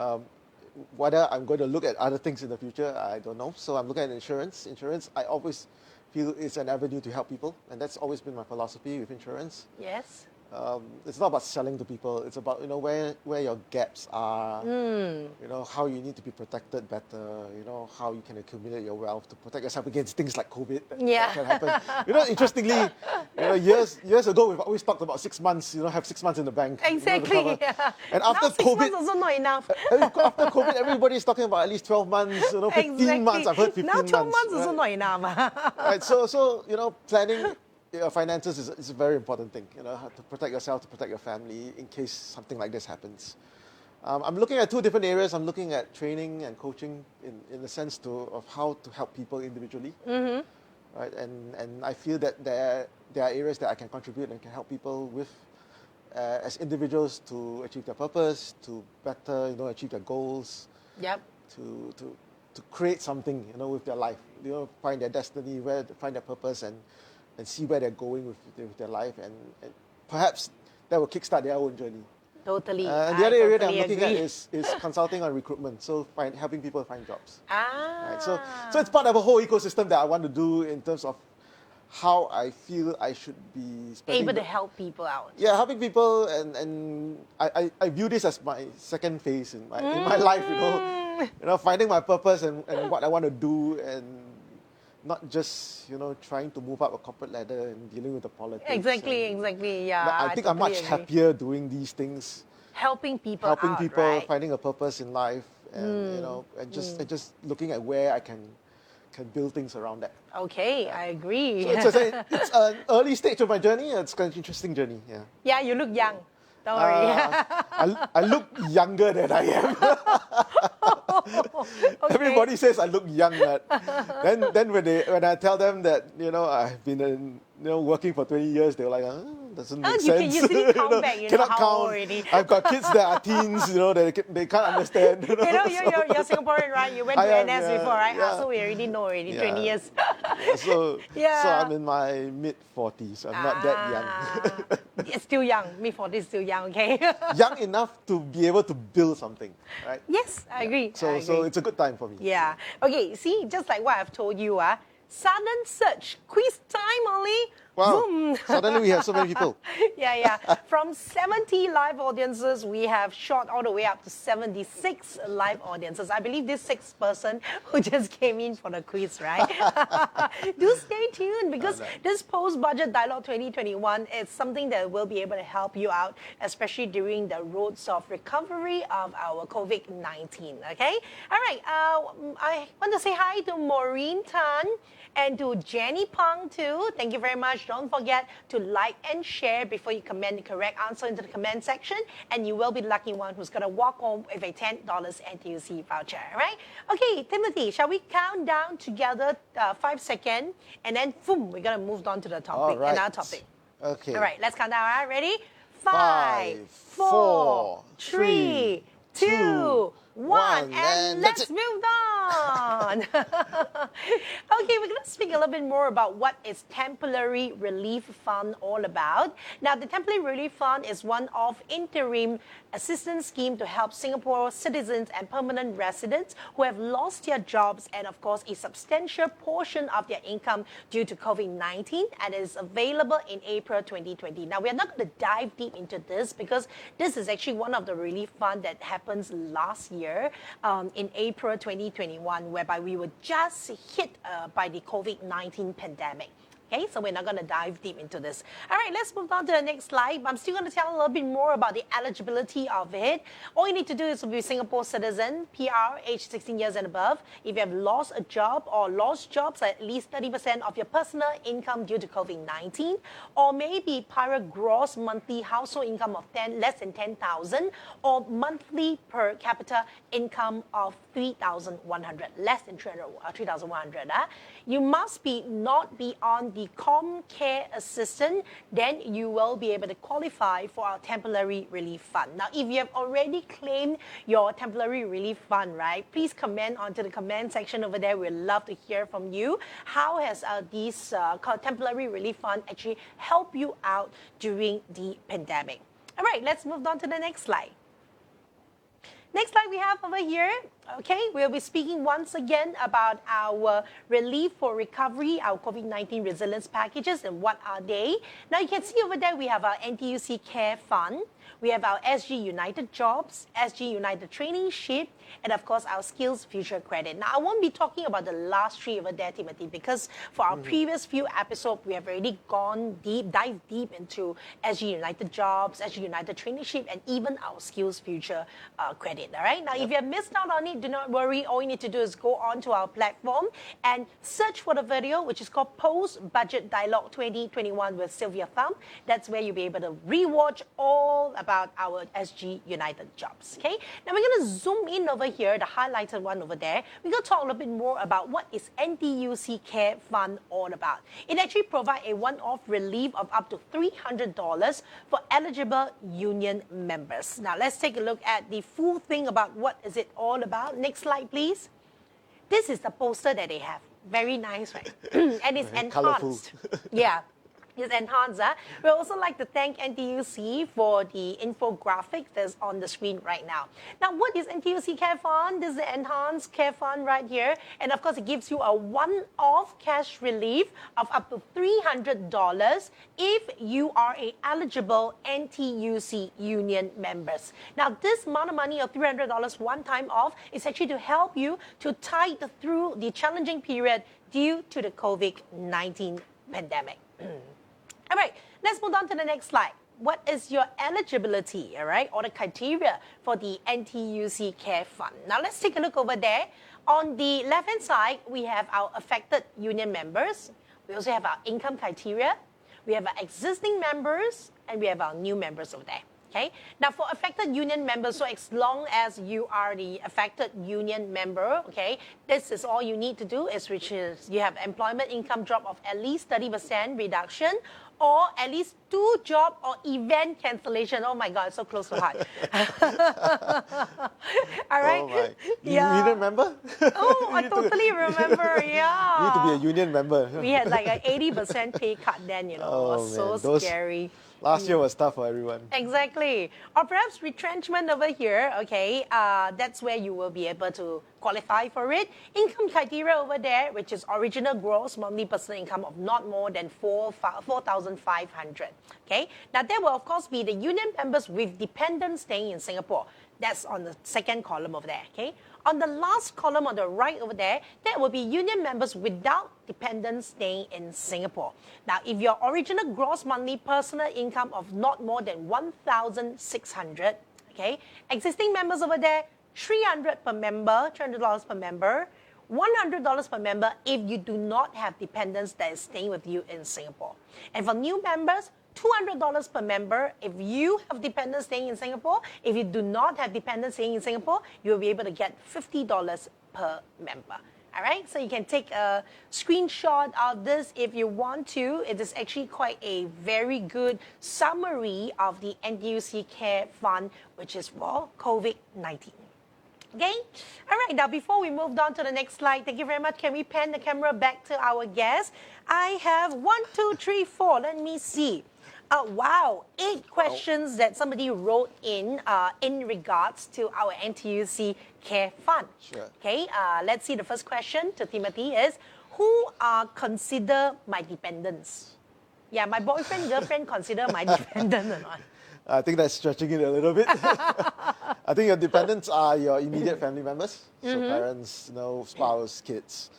Whether I'm going to look at other things in the future, I don't know. So I'm looking at insurance. Insurance, I always feel is an avenue to help people, and that's always been my philosophy with insurance. Yes. It's not about selling to people. It's about where your gaps are. How you need to be protected better. How you can accumulate your wealth to protect yourself against things like COVID that can happen. Interestingly, years ago we've always talked about 6 months. Have 6 months in the bank. Exactly. And after now, COVID, 6 months also not enough. After COVID, everybody's talking about at least 12 months. 15 months. I've heard 15 months. Now 12 months also not enough. Right. So planning your finances is a very important thing, to protect yourself, to protect your family in case something like this happens. I'm looking at two different areas. I'm looking at training and coaching in the sense of how to help people individually. Right? And I feel that there are areas that I can contribute and can help people with as individuals to achieve their purpose, to better, achieve their goals. Yep. To create something, with their life. Find their destiny, find their purpose and see where they're going with their life, and perhaps that will kickstart their own journey. Totally. The other area that I'm totally looking agree. at is consulting on recruitment, so helping people find jobs. Ah. Right? So it's part of a whole ecosystem that I want to do in terms of how I feel I should be spending. Able to help people out. Yeah, helping people, and I view this as my second phase in my life. Finding my purpose and what I want to do, and not just trying to move up a corporate ladder and dealing with the politics. Exactly. Yeah. I think I'm much happier doing these things. Helping people, right? Finding a purpose in life, and and just looking at where I can build things around that. Okay, I agree. So it's an early stage of my journey. It's kind of interesting journey. Yeah. Yeah, you look young. Don't worry. I look younger than I am. Okay. Everybody says I look young, but then when I tell them that I've been working for 20 years, they're like, doesn't make sense. You can count back. Cannot how count. old already. I've got kids that are teens. They can't understand. You're Singaporean, right? You went to NS before, right? Yeah. So we already know 20 years. So I'm in my mid-40s. I'm not that young. It's still young. Mid-40s still young, okay? Young enough to be able to build something, right? Yes, I agree. So it's a good time for me. Yeah. Okay, see, just like what I've told you, sudden search, quiz time only. Wow, Boom. suddenly we have so many people. Yeah. From 70 live audiences, we have shot all the way up to 76 live audiences. I believe this sixth person who just came in for the quiz, right? Do stay tuned, because this post-budget dialogue 2021 is something that will be able to help you out, especially during the roads of recovery of our COVID-19, okay? All right, I want to say hi to Maureen Tan and to Jenny Pang too. Thank you very much. Don't forget to like and share before you comment the correct answer into the comment section, and you will be the lucky one who's going to walk home with a $10 NTUC voucher, all right? Okay, Timothy, shall we count down together 5 seconds, and then boom, we're going to move on to the topic, another topic. Okay. All right, let's count down, all right? Ready? 5, 4, 3, 2, 1, and let's move on. Okay, we're going to speak a little bit more about what is Temporary Relief Fund all about. Now, the Temporary Relief Fund is one of interim assistance scheme to help Singapore citizens and permanent residents who have lost their jobs and, of course, a substantial portion of their income due to COVID-19, and is available in April 2020. Now, we're not going to dive deep into this, because this is actually one of the relief fund that happens last year in April 2021, whereby we were just hit by the COVID-19 pandemic. Okay, so we're not going to dive deep into this. All right, let's move on to the next slide. I'm still going to tell a little bit more about the eligibility of it. All you need to do is to be a Singapore citizen, PR, age 16 years and above. If you have lost a job or lost jobs at least 30% of your personal income due to COVID-19, or maybe prior gross monthly household income of less than 10,000, or monthly per capita income of 3,100, less than 3,100. You must not be on the ComCare assistant, then you will be able to qualify for our temporary relief fund. Now, if you have already claimed your temporary relief fund, right, please comment onto the comment section over there. We'd love to hear from you. How has this temporary relief fund actually helped you out during the pandemic? All right, let's move on to the next slide. Next slide we have over here, okay, we'll be speaking once again about our relief for recovery, our COVID-19 resilience packages, and what are they. Now you can see over there we have our NTUC Care Fund, we have our SG United Jobs, SG United Traineeship, and of course our Skills Future Credit. Now I won't be talking about the last three over there, Timothy, because for our previous few episodes, we have already dived deep into SG United Jobs, SG United Traineeship, and even our Skills Future Credit. All right. Now, if you have missed out on it, do not worry. All you need to do is go onto our platform and search for the video, which is called Post-Budget Dialogue 2021 with Sylvia Tham. That's where you'll be able to rewatch all about our SG United Jobs. Okay. Now we're going to zoom in over here, the highlighted one over there. We're going to talk a little bit more about what is NTUC Care Fund all about. It actually provides a one-off relief of up to $300 for eligible union members. Now let's take a look at the full thing about what is it all about. Next slide, please. This is the poster that they have. Very nice, right? And it's enhanced. Yeah. It's enhanced. We'd also like to thank NTUC for the infographic that's on the screen right now. Now, what is NTUC Care Fund? This is the enhanced Care Fund right here. And of course, it gives you a one-off cash relief of up to $300 if you are a eligible NTUC union members. Now, this amount of money of $300 one time off is actually to help you to tide through the challenging period due to the COVID-19 pandemic. All right, let's move on to the next slide. What is your eligibility, all right, or the criteria for the NTUC Care Fund? Now, let's take a look over there. On the left-hand side, we have our affected union members. We also have our income criteria. We have our existing members, and we have our new members over there. Okay. Now, for affected union members, so as long as you are the affected union member, okay, this is all you need to do is which is you have employment income drop of at least 30% reduction or at least 2 job or event cancellation. Oh my God, so close to heart. All right. Oh my. You remember? Oh, I totally remember. Yeah. You need to be a union member. We had like an 80% pay cut then, you know. Oh, it was so man. scary. Last year was tough for everyone. Exactly. Or perhaps retrenchment over here, okay, that's where you will be able to qualify for it. Income criteria over there, which is original gross monthly personal income of not more than 4,500. Okay. Now, there will, of course, be the union members with dependents staying in Singapore. That's on the second column over there, okay? On the last column on the right over there, that will be union members without dependents staying in Singapore. Now, if your original gross monthly personal income of not more than 1,600, okay? Existing members over there, $300 per member, $300 per member, $100 per member if you do not have dependents that is staying with you in Singapore. And for new members, $200 per member if you have dependents staying in Singapore. If you do not have dependents staying in Singapore, you'll be able to get $50 per member. All right, so you can take a screenshot of this if you want to. It is actually quite a very good summary of the NTUC Care Fund, which is for COVID-19. Okay? All right, now before we move on to the next slide, thank you very much. Can we pan the camera back to our guest? I have 1, 2, 3, 4. Let me see. Wow, 8 questions that somebody wrote in regards to our NTUC Care Fund. Sure. Okay, let's see the first question to Timothy is, who are consider my dependents? Yeah, my boyfriend, girlfriend consider my dependent or not? I think that's stretching it a little bit. I think your dependents are your immediate family members, so parents, spouse, kids.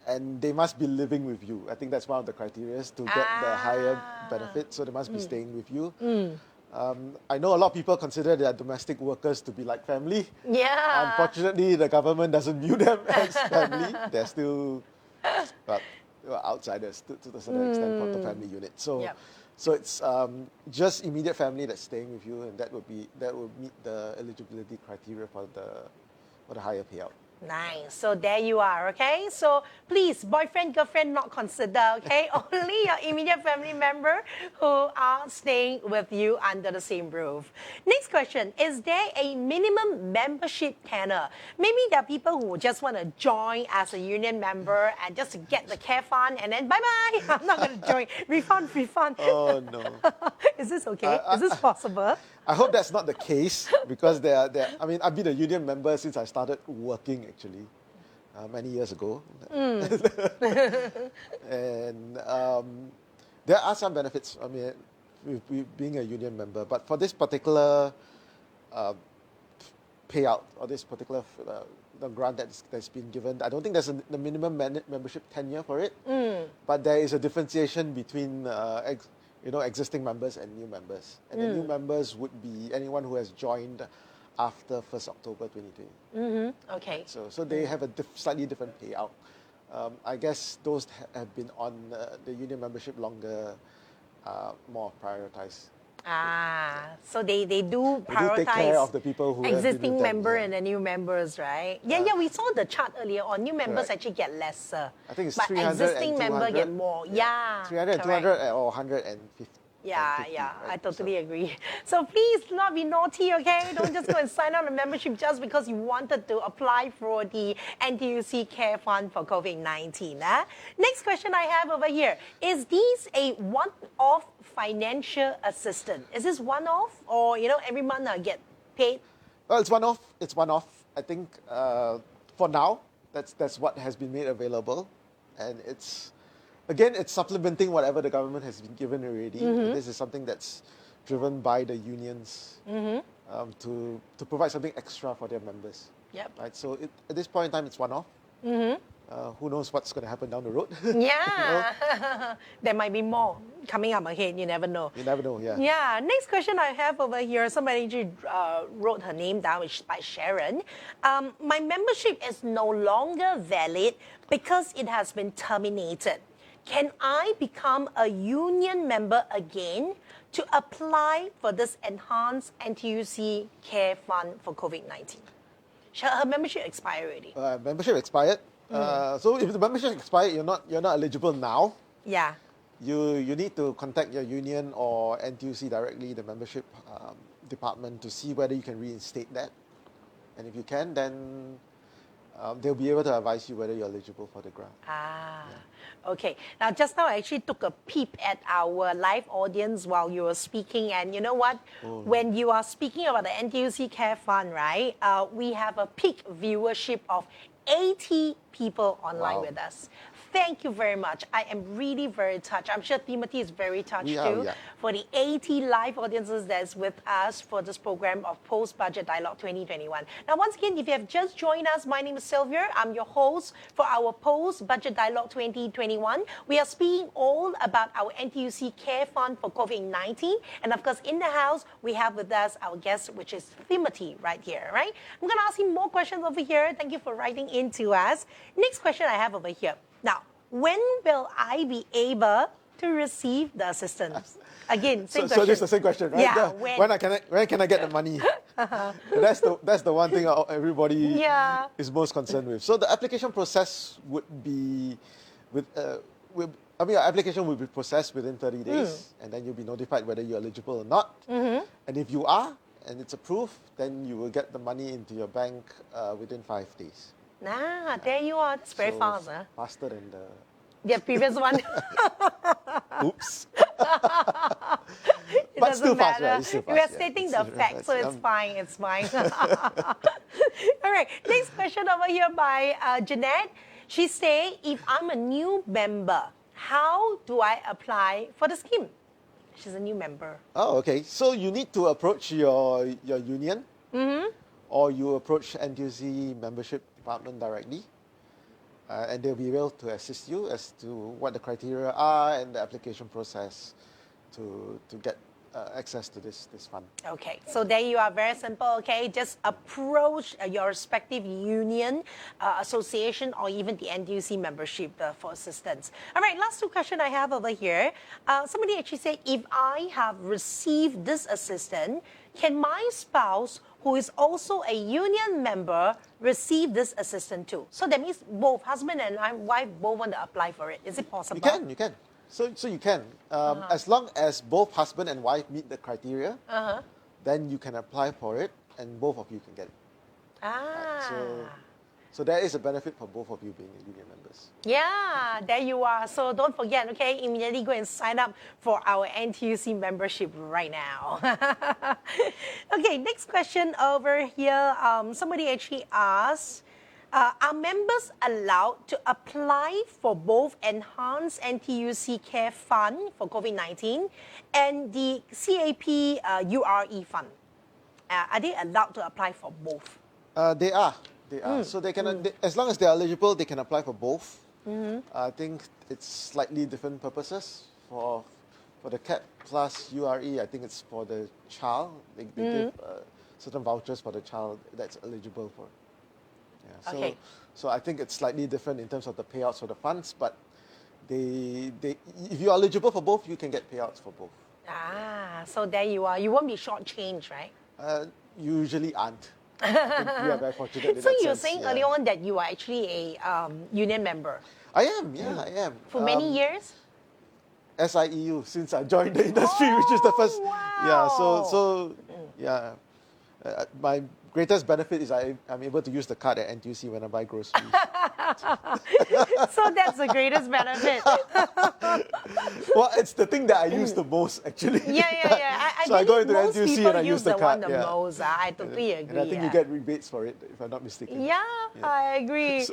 And they must be living with you. I think that's one of the criteria to get the higher benefit, so they must be staying with you. I know a lot of people consider their domestic workers to be like family. Yeah. Unfortunately, the government doesn't view them as family. They're still outsiders to a certain extent from the family unit. So, so it's just immediate family that's staying with you, and that would meet the eligibility criteria for the higher payout. Nice. So there you are, okay? So please, boyfriend, girlfriend, not consider, okay? Only your immediate family member who are staying with you under the same roof. Next question, is there a minimum membership tenure? Maybe there are people who just want to join as a union member and just to get the care fund and then bye-bye, I'm not going to join. Refund. Oh, no. Is this okay? Is this possible? I hope that's not the case because I mean, I've been a union member since I started working actually, many years ago. And there are some benefits, I mean, with being a union member. But for this particular payout or this particular the grant that's been given, I don't think there's the minimum membership tenure for it. But there is a differentiation between existing members and new members. And the new members would be anyone who has joined after 1st October 2020. Okay. So they have a slightly different payout. I guess those have been on the union membership longer, more prioritized. So they do prioritize take care of the people who existing have been member and the new members, right? Yeah, we saw the chart earlier on. New members actually get lesser. I think it's but 300 existing and member 200. get more. Yeah. 300 and 200 or 150. Yeah, 50, yeah, right? I totally agree. So please do not be naughty, okay? Don't just go and sign up a membership just because you wanted to apply for the NTUC Care Fund for COVID-19. Next question I have over here. Is this a one-off financial assistance? Is this one-off or, every month I get paid? Well, it's one off. It's one off. I think for now, that's what has been made available, and it's supplementing whatever the government has been given already. And this is something that's driven by the unions to provide something extra for their members. Yep. Right. So at this point in time, it's one off. Who knows what's going to happen down the road? Yeah, there might be more coming up ahead. You never know. You never know, yeah. Yeah, next question I have over here, somebody actually wrote her name down, which is by Sharon. My membership is no longer valid because it has been terminated. Can I become a union member again to apply for this enhanced NTUC Care Fund for COVID-19? Her membership expired already. Membership expired. So if the membership expired, you're not eligible now. Yeah. You need to contact your union or NTUC directly, the membership department, to see whether you can reinstate that. And if you can, then they'll be able to advise you whether you're eligible for the grant. Okay. Now, just now I actually took a peep at our live audience while you were speaking, and you know what? When you are speaking about the NTUC Care Fund, right, we have a peak viewership of 80 people online with us. Thank you very much. I am really very touched. I'm sure Timothy is very touched too for the 80 live audiences that's with us for this program of Post-Budget Dialogue 2021. Now, once again, if you have just joined us, my name is Sylvia. I'm your host for our Post-Budget Dialogue 2021. We are speaking all about our NTUC Care Fund for COVID-19. And of course, in the house, we have with us our guest, which is Timothy right here, right? I'm going to ask him more questions over here. Thank you for writing in to us. Next question I have over here. Now, when will I be able to receive the assistance? Again, same question. So this is the same question, right? Yeah. When can I get the money? That's the one thing everybody is most concerned with. So the application process would be your application will be processed within 30 days, and then you'll be notified whether you're eligible or not. And if you are, and it's approved, then you will get the money into your bank within 5 days. There you are. It's very fast. Faster than the previous one. Oops. It But still doesn't fast, matter. right? It's still fast, We are stating the facts, so it's fine. It's fine. All right. Next question over here by Jeanette. She say, if I'm a new member, how do I apply for the scheme? She's a new member. Oh, okay. So you need to approach your union, or you approach NTUC membership department directly, and they'll be able to assist you as to what the criteria are and the application process to get access to this fund. Okay, so there you are, very simple, okay? Just approach your respective union, association, or even the NTUC membership for assistance. All right, last two questions I have over here. Somebody actually said, if I have received this assistance, can my spouse, who is also a union member, receive this assistance too? So that means both husband and wife both want to apply for it. Is it possible? You can. So you can. As long as both husband and wife meet the criteria, then you can apply for it, and both of you can get it. Right? So there is a benefit for both of you being union members. Yeah, there you are. So don't forget, okay, immediately go and sign up for our NTUC membership right now. Okay, next question over here. Somebody actually asked, are members allowed to apply for both Enhanced NTUC Care Fund for COVID-19 and the CAP URE Fund? Are they allowed to apply for both? They are. So they can, as long as they're eligible, they can apply for both. I think it's slightly different purposes. For the CAP plus URE, I think it's for the child. They give certain vouchers for the child that's eligible for it. Yeah. So I think it's slightly different in terms of the payouts for the funds, but if you're eligible for both, you can get payouts for both. So there you are. You won't be shortchanged, right? Usually aren't. I think we are very fortunate in So that you were sense, saying earlier on that you are actually a union member. I am, I am. For many years? SIEU since I joined the industry, which is the first. Yeah, yeah, my greatest benefit is I'm able to use the card at NTUC when I buy groceries. So that's the greatest benefit. Well, it's the thing that I use the most, actually. Yeah. So I go believe into most NTUC people and I use the one card. the Yeah. most. I totally agree. And I think you get rebates for it, if I'm not mistaken. Yeah, I agree.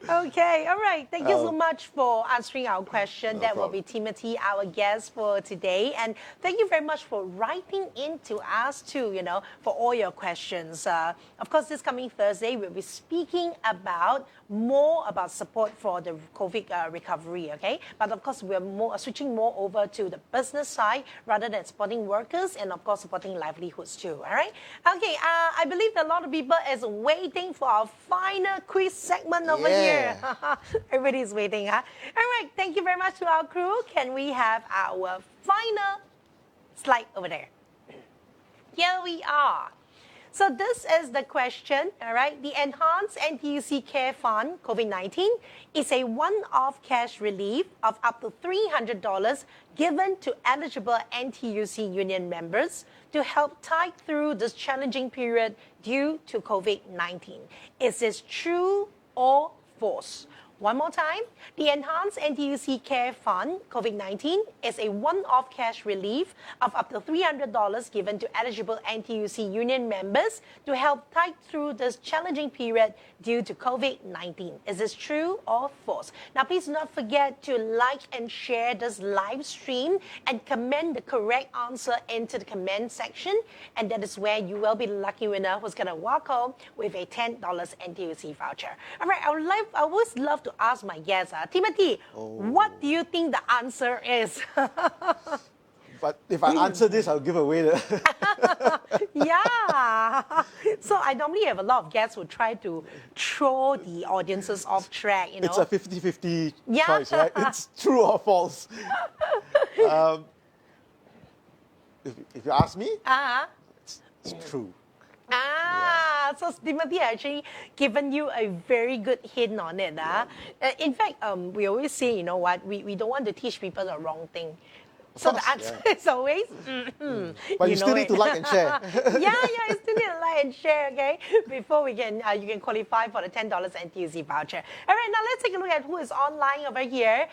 Okay, all right. Thank you so much for answering our question. No That will problem. be Timothy, our guest for today. And thank you very much for writing in to us too, for all your questions. Of course, this coming Thursday, we'll be speaking about more about support for the COVID recovery, okay? But of course, we're switching more over to the business side rather than supporting workers and of course supporting livelihoods too, all right? Okay, I believe that a lot of people is waiting for our final quiz segment over here. Everybody's waiting, huh? All right, thank you very much to our crew. Can we have our final slide over there? Here we are. So this is the question, all right? The Enhanced NTUC Care Fund COVID-19 is a one-off cash relief of up to $300 given to eligible NTUC union members to help tide through this challenging period due to COVID-19. Is this true or false? One more time, the Enhanced NTUC Care Fund COVID-19 is a one-off cash relief of up to $300 given to eligible NTUC union members to help tide through this challenging period due to COVID-19. Is this true or false? Now, please do not forget to like and share this live stream and comment the correct answer into the comment section. And that is where you will be the lucky winner who's going to walk home with a $10 NTUC voucher. All right, I always love to ask my guests, Timothy, what do you think the answer is? But if I answer this, I'll give away the... Yeah. So I normally have a lot of guests who try to throw the audiences off track, It's a 50-50 Yeah. choice, right? It's true or false. If you ask me, it's true. So Timothy actually given you a very good hint on it. In fact, we always say, you know what, we don't want to teach people the wrong thing. So the answer is always, But you still need to like and share. yeah, you still need to like and share, okay? Before we can, you can qualify for the $10 NTUC voucher. All right, now let's take a look at who is online over here.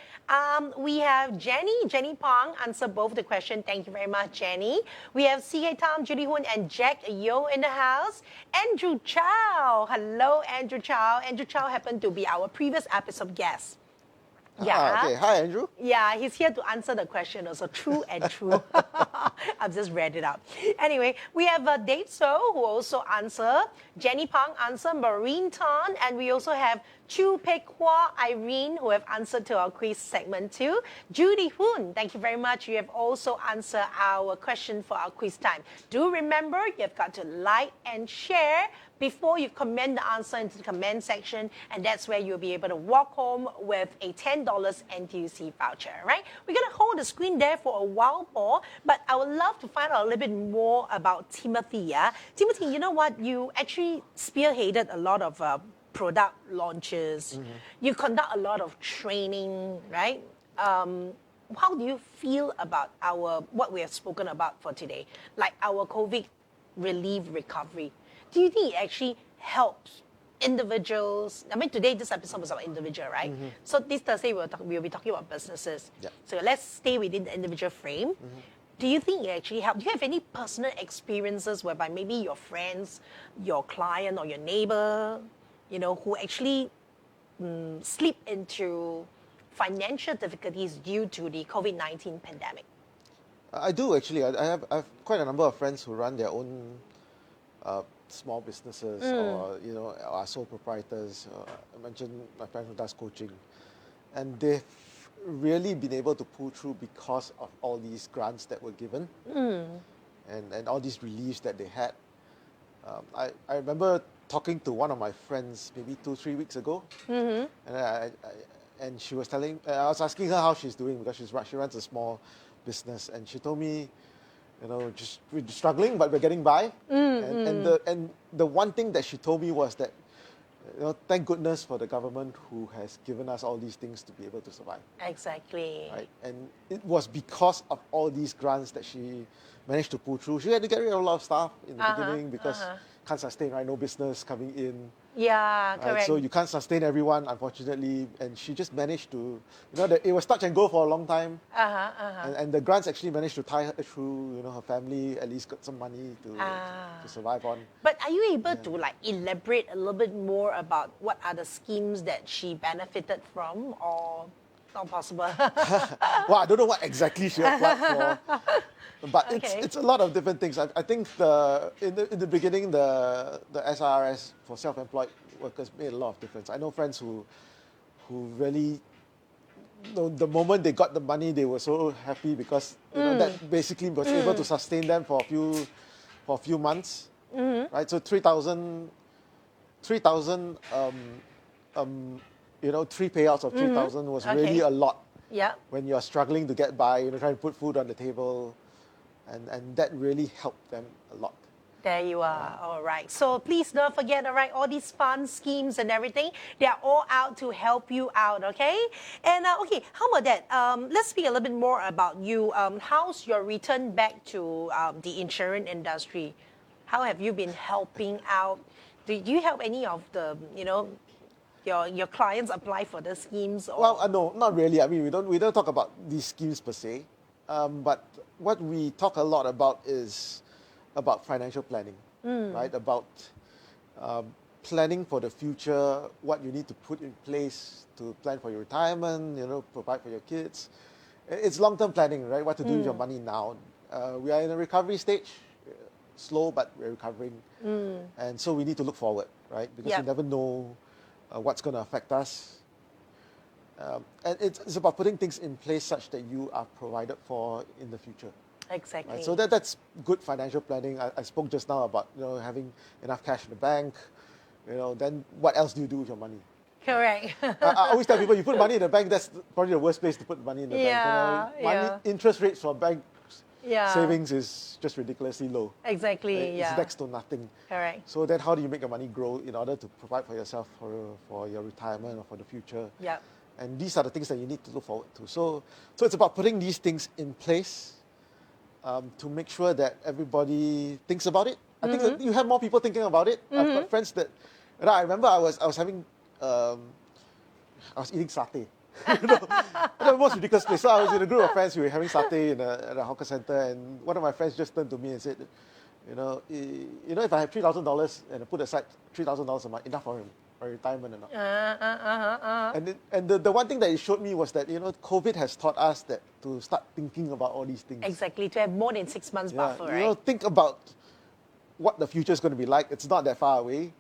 We have Jenny Pong answer both the question. Thank you very much, Jenny. We have Sylvia Tham, Judy Hoon, and Jack Yo in the house. Andrew Chow. Hello, Andrew Chow. Andrew Chow happened to be our previous episode guest. Yeah. Okay. Hi, Andrew. Yeah, he's here to answer the question also, true and true. I've just read it out. Anyway, we have Dave So, who also answer. Jenny Pang answer, Maureen Tan, and we also have Chu Pei Hua, Irene, who have answered to our quiz segment too. Judy Hoon, thank you very much. You have also answered our question for our quiz time. Do remember, you've got to like and share before you comment the answer into the comment section, and that's where you'll be able to walk home with a $10 NTUC voucher, right? We're going to hold the screen there for a while more, but I would love to find out a little bit more about Timothy. Yeah? Timothy, you know what? You actually spearheaded a lot of product launches. You conduct a lot of training, right? How do you feel about what we have spoken about for today, like our COVID relief recovery? Do you think it actually helps individuals? I mean, today this episode was about individual, right? So this Thursday we'll be talking about businesses. Yeah. So let's stay within the individual frame. Do you think it actually helps? Do you have any personal experiences whereby maybe your friends, your client, or your neighbor, who actually slip into financial difficulties due to the COVID-19 pandemic? I do, actually. I have quite a number of friends who run their own small businesses or are sole proprietors. I mentioned my friend who does coaching, and they've really been able to pull through because of all these grants that were given and all these reliefs that they had. I remember talking to one of my friends maybe 2-3 weeks ago, and she was I was asking her how she's doing because she runs a small business, and she told me, just we're struggling, but we're getting by. And the one thing that she told me was that, thank goodness for the government who has given us all these things to be able to survive. Exactly. Right? And it was because of all these grants that she managed to pull through. She had to get rid of a lot of stuff in the beginning because can't sustain, right? No business coming in. Yeah, Right? correct. So you can't sustain everyone, unfortunately. And she just managed to, it was touch and go for a long time. And the grants actually managed to tie her through, her family at least got some money to survive on. But are you able to elaborate a little bit more about what are the schemes that she benefited from, or not possible? Well, I don't know what exactly she applied for, but Okay. it's a lot of different things. I think in the beginning, the SRS for self-employed workers made a lot of difference. I know friends who really, the moment they got the money, they were so happy because that basically was able to sustain them for a few months, right? So 3,000, 3 payouts of 3,000 was really a lot. Yeah. When you're struggling to get by, trying to put food on the table, and that really helped them a lot. There you are. All right. So please don't forget, all right, all these fun schemes and everything, they are all out to help you out, okay? And okay, how about that? Let's speak a little bit more about you. How's your return back to the insurance industry? How have you been helping out? Do you help any of the, your clients apply for the schemes? Or? Well, no, not really. I mean, we don't talk about these schemes per se, but what we talk a lot about is about financial planning, right? About planning for the future, what you need to put in place to plan for your retirement, provide for your kids. It's long-term planning, right? What to do with your money now. We are in a recovery stage, slow, but we're recovering. And so we need to look forward, right? Because you never know what's going to affect us. And it's about putting things in place such that you are provided for in the future. Exactly. Right? So that's good financial planning. I spoke just now about having enough cash in the bank. Then what else do you do with your money? Correct. I always tell people, you put money in the bank, that's probably the worst place to put money in the bank. Interest rates for bank savings is just ridiculously low. Exactly. It's next to nothing. Correct. So then how do you make your money grow in order to provide for yourself for your retirement or for the future? Yeah. And these are the things that you need to look forward to. So it's about putting these things in place to make sure that everybody thinks about it. I think that you have more people thinking about it. I've got friends that, I remember I was having, I was eating satay. The most ridiculous place. So I was in a group of friends who were having satay at a hawker center, and one of my friends just turned to me and said, if I have $3,000 and I put aside $3,000 a month, enough for retirement or not. And the one thing that it showed me was that COVID has taught us that to start thinking about all these things. Exactly, to have more than 6 months buffer, right? Think about what the future is going to be like. It's not that far away.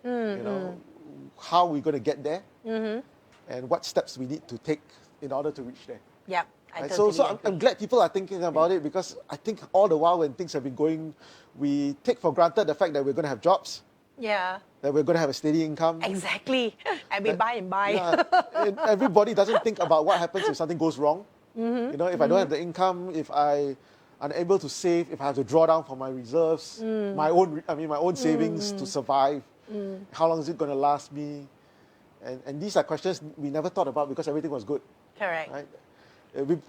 How we're going to get there, and what steps we need to take in order to reach there. Yeah. So I'm glad people are thinking about it, because I think all the while when things have been going, we take for granted the fact that we're going to have jobs. Yeah. That we're going to have a steady income. Exactly. And we buy and buy. Yeah, and everybody doesn't think about what happens if something goes wrong. If I don't have the income, if I unable to save, if I have to draw down from my reserves, my own savings to survive. How long is it going to last me? And these are questions we never thought about because everything was good. Correct. Right?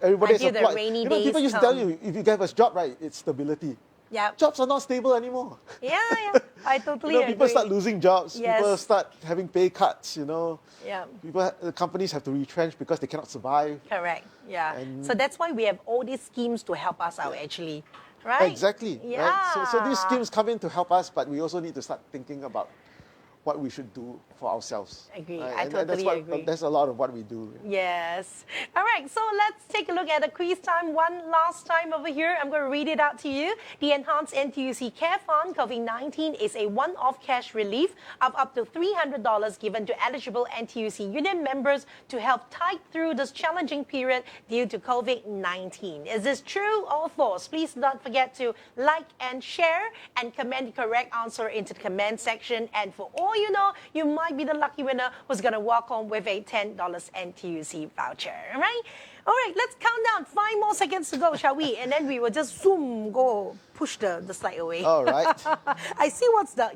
Everybody Until the rainy days people used to tell you, if you give us job, right, it's stability. Yeah. Jobs are not stable anymore. Yeah. I totally agree. People start losing jobs. Yes. People start having pay cuts. Yeah. The companies have to retrench because they cannot survive. Correct. Yeah. And so that's why we have all these schemes to help us out, actually. Right? Exactly. Yeah. Right? So these schemes come in to help us, but we also need to start thinking about what we should do for ourselves. Agree. Right? I And totally agree. That's a lot of what we do. Yes. All right, so let's take a look at the quiz time one last time over here. I'm going to read it out to you. The Enhanced NTUC Care Fund COVID-19 is a one-off cash relief of up to $300 given to eligible NTUC union members to help tide through this challenging period due to COVID-19. Is this true or false? Please don't forget to like and share and comment the correct answer into the comment section. And for all you know, you might be the lucky winner who's going to walk home with a $10 NTUC voucher. All right? All right, let's count down. 5 more seconds to go, shall we? And then we will just zoom, push the slide away. All right. I see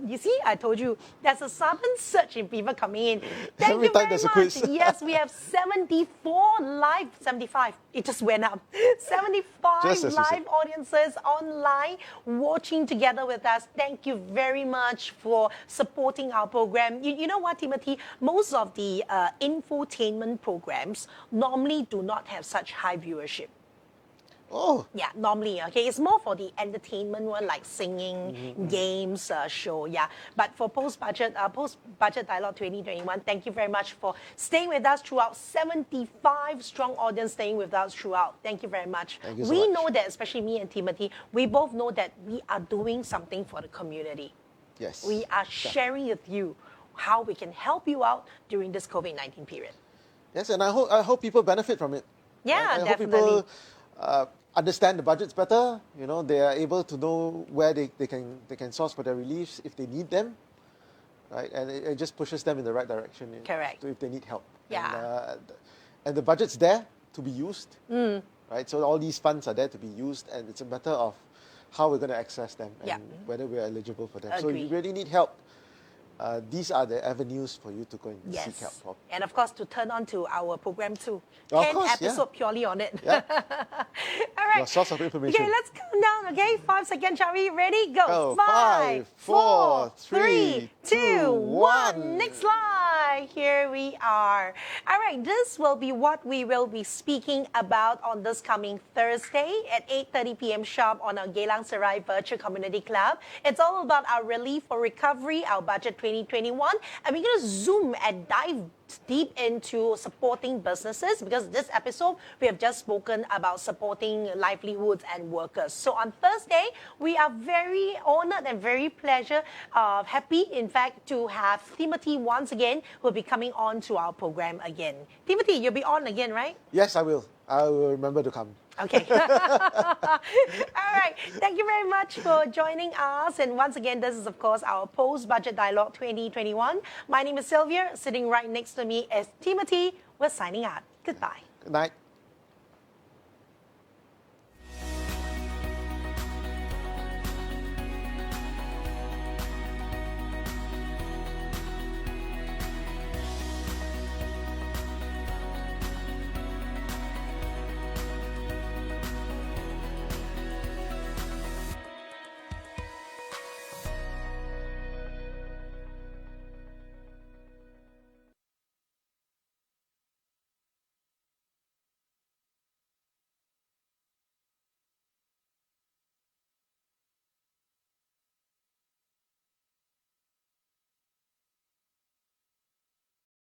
you see, I told you, there's a sudden surge in people coming in. Thank Every you time very there's a much. quiz. Yes, we have 75. It just went up. 75 Just as you said. live audiences online watching together with us. Thank you very much for supporting our program. You know what, Timothy? Most of the infotainment programs normally do not have such high viewership. Oh, Yeah, normally, okay. It's more for the entertainment one, like singing, games, show, yeah. But for Post-Budget Dialogue 2021, thank you very much for staying with us throughout. 75 strong audience staying with us throughout. Thank you very much. Thank you so We much. know that, especially me and Timothy, we both know that we are doing something for the community. yes. We are sharing with you how we can help you out during this COVID-19 period. Yes, and I hope people benefit from it. Yeah, I definitely. hope people understand the budgets better. You know, they are able to know where they can source for their reliefs if they need them, right? And it just pushes them in the right direction. Correct. If they need help. Yeah. And the budget's there to be used, right? So all these funds are there to be used, and it's a matter of how we're going to access them and Yeah. whether we're eligible for them. So Agree. if you really need help, these are the avenues for you to go and Yes. seek help from. And of course, to turn on to our program too. Of 10 course, yeah. episode purely on it. Yeah. All right. Your source of information. Okay, let's count down, okay? 5 seconds, shall we? Ready? Go. Go. 5, 4, 3, 2, 2, 1. Next slide. Here we are. All right, this will be what we will be speaking about on this coming Thursday at 8:30 p.m. sharp on our Geylang Serai Virtual Community Club. It's all about our relief for recovery, our budget 2021. And we're going to zoom and dive deep into supporting businesses, because this episode we have just spoken about supporting livelihoods and workers. So on Thursday, we are very honored and very happy, in fact, to have Timothy once again, who will be coming on to our program again. Timothy, you'll be on again, right? Yes, I will. I will remember to come. Okay. All right. Thank you very much for joining us. And once again, this is, of course, our Post-Budget Dialogue 2021. My name is Sylvia. Sitting right next to me is Timothy. We're signing out. Goodbye. Good night.